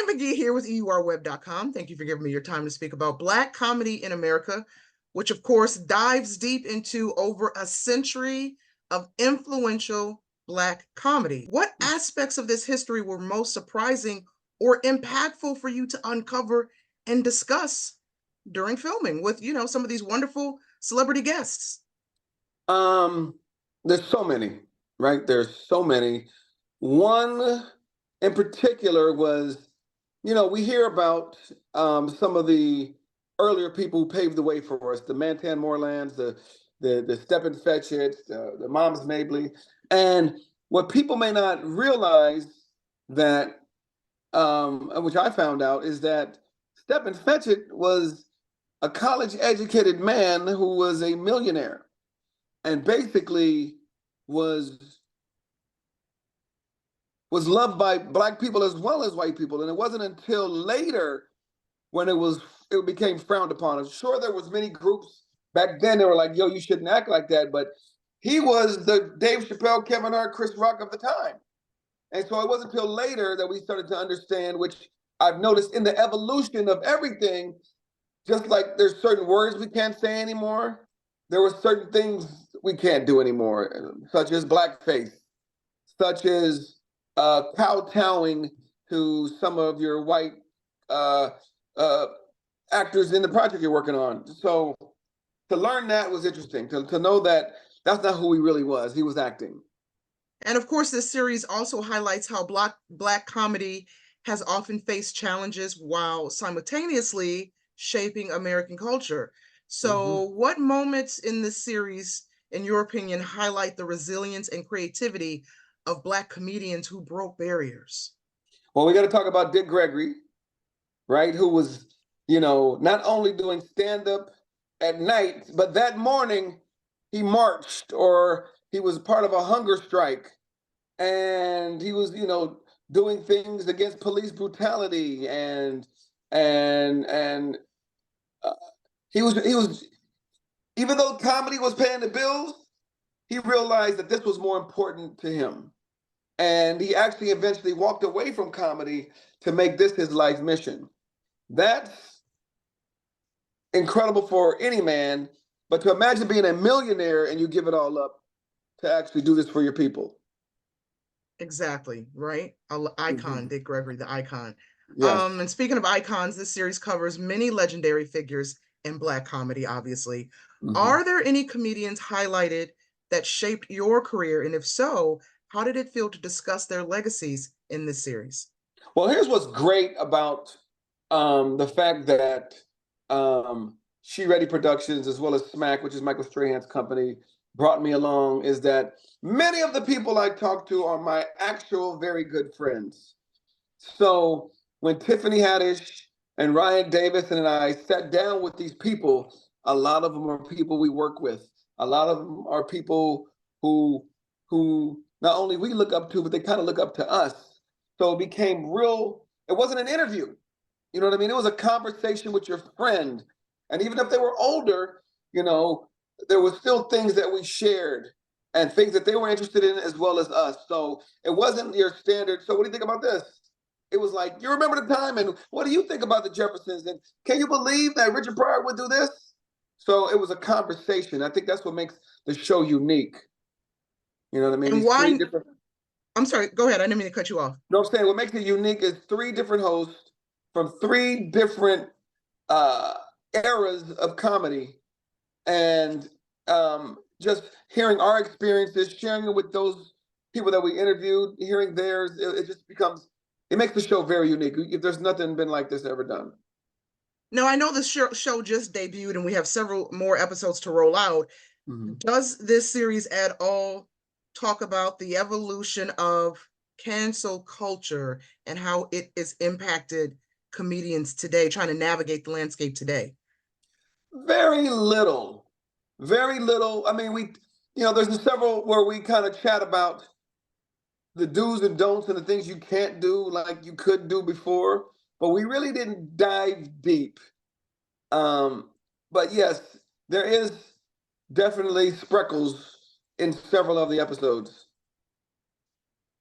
Ryan McGee here with EURweb.com. Thank you for giving me your time to speak about Black comedy in America, which of course dives deep into over a century of influential Black comedy. What aspects of this history were most surprising or impactful for you to uncover and discuss during filming with, some of these wonderful celebrity guests? There's so many, right? There's so many. One in particular was, we hear about some of the earlier people who paved the way for us, the Mantan Morelands, the Stephen Fetchits, the Moms Mabley. And what people may not realize that, which I found out, is that Stephen Fetchit was a college-educated man who was a millionaire and basically was loved by Black people as well as white people. And it wasn't until later when it became frowned upon. I'm sure there was many groups back then that were like, yo, you shouldn't act like that. But he was the Dave Chappelle, Kevin Hart, Chris Rock of the time. And so it wasn't until later that we started to understand, which I've noticed in the evolution of everything, just like there's certain words we can't say anymore, there were certain things we can't do anymore, such as blackface, such as kowtowing to some of your white actors in the project you're working on. So to learn that was interesting, to know that that's not who he really was. He was acting. And of course, this series also highlights how Black comedy has often faced challenges while simultaneously shaping American culture. So what moments in this series, in your opinion, highlight the resilience and creativity of Black comedians who broke barriers? Well, we got to talk about Dick Gregory, right? Who was, not only doing stand-up at night, but that morning he marched, or he was part of a hunger strike, and he was, doing things against police brutality, and he was, even though comedy was paying the bills, he realized that this was more important to him. And he actually eventually walked away from comedy to make this his life mission. That's incredible for any man, but to imagine being a millionaire and you give it all up to actually do this for your people. Exactly, right? Icon, Dick Gregory, the icon. Yes. And speaking of icons, this series covers many legendary figures in Black comedy, obviously. Are there any comedians highlighted that shaped your career? And if so, how did it feel to discuss their legacies in this series? Well, here's what's great about the fact that She Ready Productions, as well as Smack, which is Michael Strahan's company, brought me along, is that many of the people I talk to are my actual very good friends. So when Tiffany Haddish and Ryan Davison and I sat down with these people, a lot of them are people we work with. A lot of them are people who not only we look up to, but they kind of look up to us. So it became real. It wasn't an interview. You know what I mean? It was a conversation with your friend. And even if they were older, there were still things that we shared and things that they were interested in as well as us. So it wasn't your standard, so what do you think about this? It was like, you remember the time, and what do you think about the Jeffersons? And can you believe that Richard Pryor would do this? So it was a conversation. I think that's what makes the show unique. You know what I mean? And why? I'm sorry, go ahead. I didn't mean to cut you off. No, I'm saying what makes it unique is three different hosts from three different eras of comedy, and just hearing our experiences, sharing it with those people that we interviewed, hearing theirs, it just becomes, it makes the show very unique. There's nothing been like this ever done. Now, I know this show just debuted and we have several more episodes to roll out. Does this series at all talk about the evolution of cancel culture and how it has impacted comedians today, trying to navigate the landscape today? Very little. Very little. I mean, there's several where we kind of chat about the do's and don'ts and the things you can't do like you could do before, but we really didn't dive deep. But yes, there is definitely sprinkles in several of the episodes.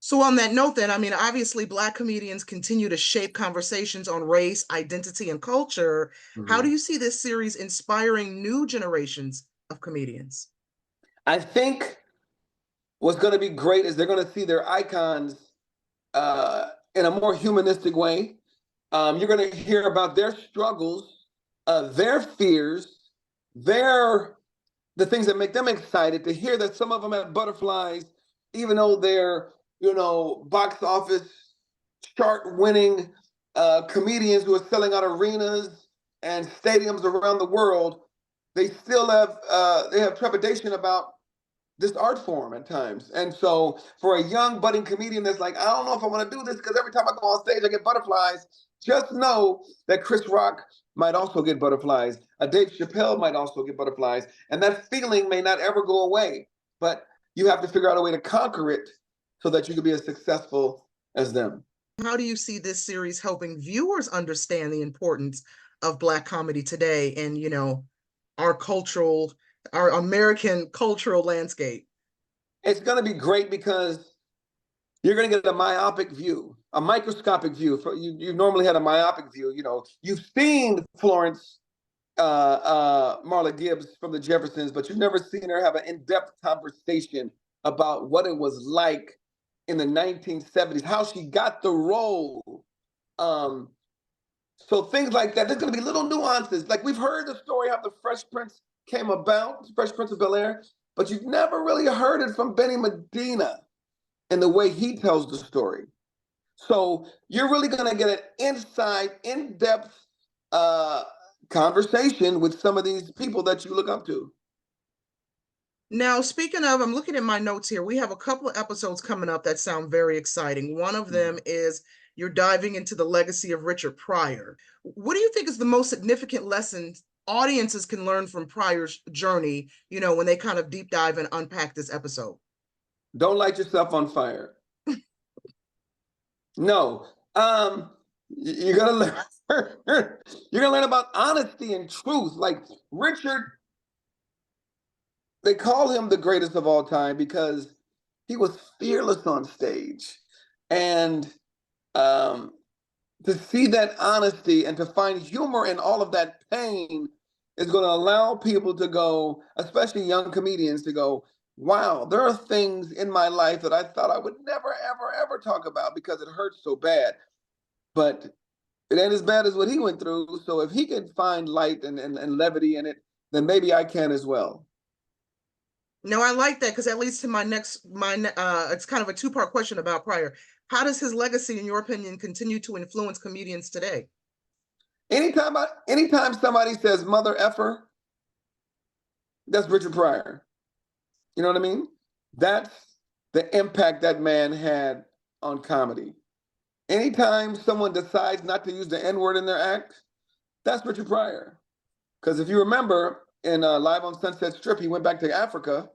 So on that note, then, I mean, obviously, Black comedians continue to shape conversations on race, identity, and culture. How do Mhm. you see this series inspiring new generations of comedians? I think what's going to be great is they're going to see their icons in a more humanistic way. You're going to hear about their struggles, their fears, their the things that make them excited. To hear that some of them have butterflies, even though they're box office chart winning comedians who are selling out arenas and stadiums around the world, they have trepidation about this art form at times. And so for a young budding comedian that's like, I don't know if I want to do this because every time I go on stage, I get butterflies. Just know that Chris Rock might also get butterflies. Dave Chappelle might also get butterflies. And that feeling may not ever go away, but you have to figure out a way to conquer it so that you can be as successful as them. How do you see this series helping viewers understand the importance of Black comedy today and, our cultural, our American cultural landscape? It's going to be great because you're going to get a myopic view, a microscopic view. You normally had a myopic view. You've seen Florence Marla Gibbs from the Jeffersons, but you've never seen her have an in-depth conversation about what it was like in the 1970s, how she got the role. Um, so things like that. There's going to be little nuances. Like we've heard the story how the Fresh Prince came about, Fresh Prince of Bel-Air, but you've never really heard it from Benny Medina and the way he tells the story. So you're really going to get an inside, in-depth uh, conversation with some of these people that you look up to. Now, speaking of, I'm looking at my notes here. We have a couple of episodes coming up that sound very exciting. One of them is you're diving into the legacy of Richard Pryor. What do you think is the most significant lesson audiences can learn from Pryor's journey, when they kind of deep dive and unpack this episode? Don't light yourself on fire. No. You're gonna learn you're gonna learn about honesty and truth. Like Richard, they call him the greatest of all time because he was fearless on stage. And um, to see that honesty and to find humor in all of that pain is going to allow people to go, especially young comedians, to go, wow, there are things in my life that I thought I would never, ever, ever talk about because it hurts so bad. But it ain't as bad as what he went through. So if he can find light and levity in it, then maybe I can as well. No, I like that because that leads to it's kind of a two-part question about Pryor. How does his legacy, in your opinion, continue to influence comedians today? Anytime somebody says mother effer, that's Richard Pryor. You know what I mean? That's the impact that man had on comedy. Anytime someone decides not to use the N word in their act, that's Richard Pryor. Because if you remember in Live on Sunset Strip, he went back to Africa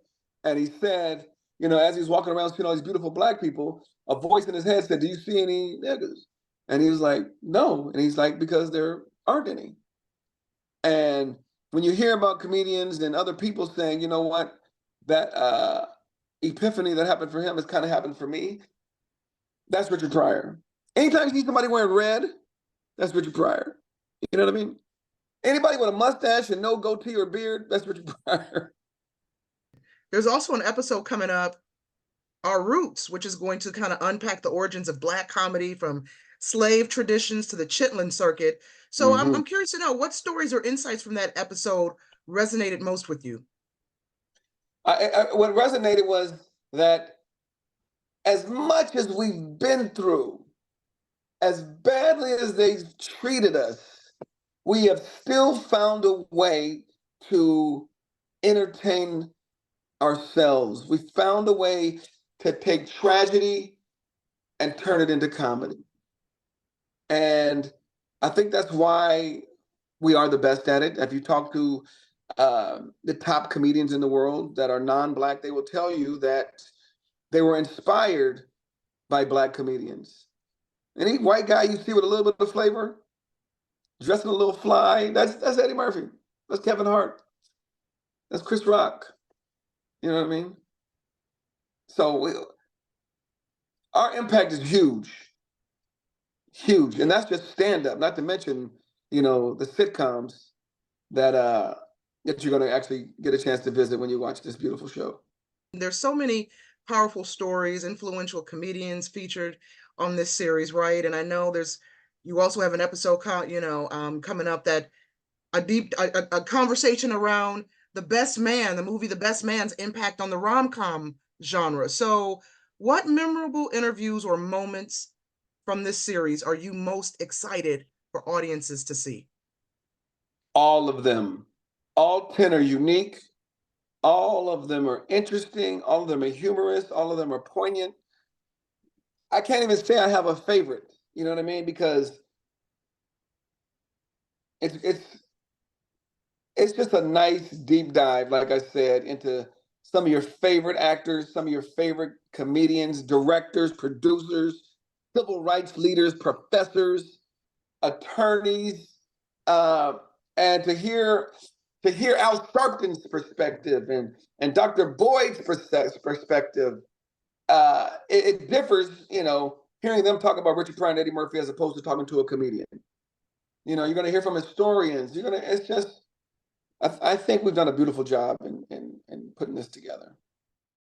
and he said, as he was walking around seeing all these beautiful black people, a voice in his head said, "Do you see any niggas?" And he was like, "No." And he's like, "Because there aren't any." And when you hear about comedians and other people saying, you know what, that epiphany that happened for him has kind of happened for me, that's Richard Pryor. Anytime you see somebody wearing red, that's Richard Pryor. You know what I mean? Anybody with a mustache and no goatee or beard, that's Richard Pryor. There's also an episode coming up, Our Roots, which is going to kind of unpack the origins of Black comedy from slave traditions to the Chitlin circuit. So I'm curious to know what stories or insights from that episode resonated most with you. What resonated was that as much as we've been through, as badly as they've treated us, we have still found a way to entertain ourselves. We found a way to take tragedy and turn it into comedy. And I think that's why we are the best at it. If you talk to the top comedians in the world that are non-Black, they will tell you that they were inspired by Black comedians. Any white guy you see with a little bit of flavor, dressing a little fly, that's Eddie Murphy. That's Kevin Hart. That's Chris Rock. You know what I mean? So Our impact is huge, huge, and that's just stand up. Not to mention, the sitcoms that you're going to actually get a chance to visit when you watch this beautiful show. There's so many powerful stories, influential comedians featured on this series, right? And I know you also have an episode coming up that a conversation around The Best Man, the movie The Best Man's impact on the rom-com genre. So, what memorable interviews or moments from this series are you most excited for audiences to see? All of them, all 10 are unique. All of them are interesting. All of them are humorous. All of them are poignant. I can't even say I have a favorite. You know what I mean? Because it's it's it's just a nice deep dive, like I said, into some of your favorite actors, some of your favorite comedians, directors, producers, civil rights leaders, professors, attorneys, uh, and to hear Al Sharpton's perspective and Dr. Boyd's perspective. It differs, hearing them talk about Richard Pryor and Eddie Murphy as opposed to talking to a comedian. You're going to hear from historians. It's just, I think we've done a beautiful job in putting this together.